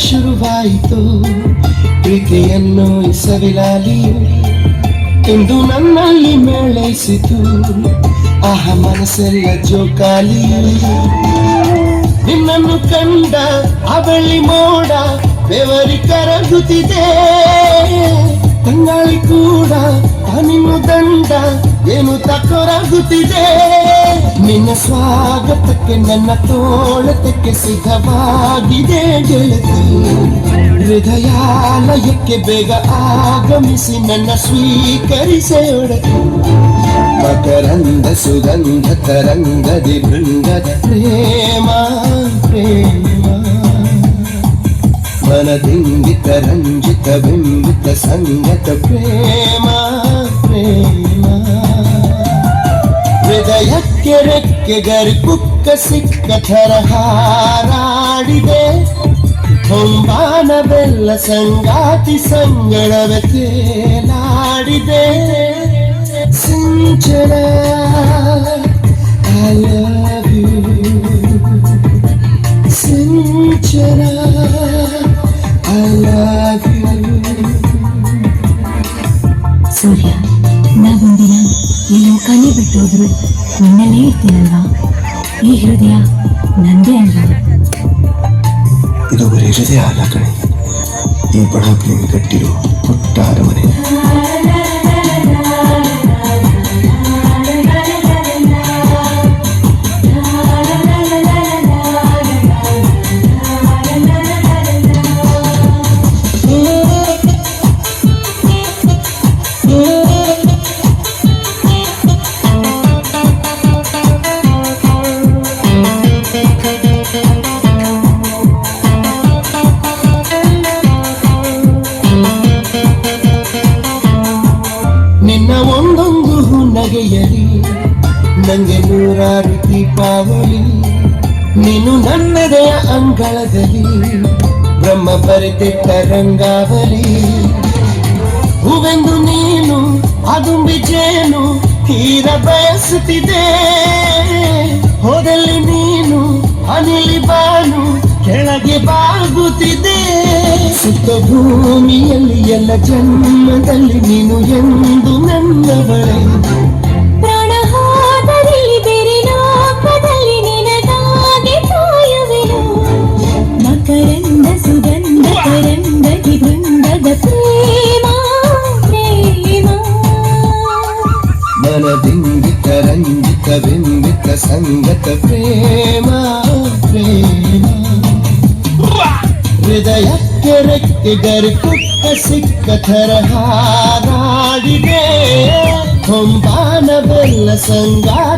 ಶುರುವಾಯಿತು ಪ್ರೀತಿಯನ್ನು ಸವಿಲಾಲಿ ಎಂದು ನನ್ನಲ್ಲಿ ಮೇಳೈಸಿತು ಆಹ ಮನಸ್ಸೆಲ್ಲ ಜೋಕಾಲಿ ನಿನ್ನನ್ನು ಕಂಡ ಅವಳಿ ಮೋಡ ಬೆವರಿ ಕರಗುತ್ತಿದೆ ತಂಗಾಳಿ ಕೂಡ ನಿನ್ನ ದಂಡ ಏನು ತಕೊರಗುತ್ತಿದೆ ನಿನ್ನ ಸ್ವಾಗತಕ್ಕೆ ನನ್ನ ತೋಳತಕ್ಕೆ ಸಿದ್ಧವಾಗಿದೆ ಗೆಳತಿ ಹೃದಯಾಲಯಕ್ಕೆ ಬೇಗ ಆಗಮಿಸಿ ನನ್ನ ಸ್ವೀಕರಿಸೊಡತಿ ಮಕರಂದ ಸುಗಂಧ ತರಂಗದಿ ಬೃಂಗದ ಪ್ರೇಮ ಪ್ರೇಮ ಮನದಿಂಗಿತ ರಂಜಿತ ಬಿಂಬಿತ ಸಂಗತ ಪ್ರೇಮ ಪ್ರೇಮ ಹೃದಯಕ್ಕೆ ರೆಕ್ಕೆ ಗರಿ ಕುಕ್ಕ ಸಿಕ್ಕ ಥರ ಹಾರಾಡಿದೆ ಹೊಂಬಾನ ಬೆಲ್ಲ ಸಂಗಾತಿ ಸಂಗಳವೆ ತೇಲಾಡಿದೆ ಸಿಂಚನ I love you Sinchana I love you ಸೂರ್ಯ ನಾವೊಂದಿನ ಈ ಲೋಕನೇ ಬಿಟ್ಟು ಹೋದ್ರು ನಿನ್ನಲ್ಲೇ ಇರ್ತೀನಲ್ವಾ ಈ ಹೃದಯ ನಂದೇ ಅಲ್ವಾ ಇದು ಬರೀ ಹೃದಯ ಅಲ್ಲ ಕಣೆ ಈ ಬಡಾಪ್ನಿಂದ ಕಟ್ಟಿರೋ ಪುಟ್ಟ ಅರಮನೆ ನಿನ್ನ ಒಂದೊಂದು ನಗೆಯಲಿ ನಂಗೆ ನೂರಾರು ದೀಪಾವಳಿ ನೀನು ನನ್ನದೆಯ ಅಂಗಳದಲ್ಲಿ ಬ್ರಹ್ಮ ಬರೆದಿಟ್ಟ ರಂಗಾವಲಿ ಹೂವೆಂದು ನೀನು ಅದುಂಬಿ ಜೇನು ತೀರ ಬಯಸುತ್ತಿದೆ ಹೋದಲ್ಲಿ ನೀನು ಅನಿಲಿ ಬಾನು ಕೆಳಗೆ ಬಾಗುತ್ತಿದೆ ಸುತ್ತ ಭೂಮಿಯಲ್ಲಿ ಎಲ್ಲ ಜನ್ಮದಲ್ಲಿ ನೀನು ಎಂದು ನನ್ನವಳೆ ಪ್ರಾಣ ಹೋದರೆ ಬೇರೆ ಲೋಕದಲ್ಲಿ ನಿನಗಾಗಿ ಕಾಯುವೆನು ಮಕರಂದ ಸುಗಂಧ ತರಂಗದಿ ಬೃಂದದ ಪ್ರೇಮ ಪ್ರೇಮ ಮನದಿಂಗಿತ ರಂಜಿತ ಬಿಂಬಿತ ಸಂಗತ ಪ್ರೇಮ ಪ್ರೇಮ ಹೃದಯಕ್ಕೆ ರೆಕ್ಕೆ ಗರಿ ಕುಕ್ಕ ಸಿಕ್ಕ ಥರ ಹಾರಾಡಿದೆ ಹೊಂಬಾನ ಬೆಲ್ಲ ಸಂಗಾತಿ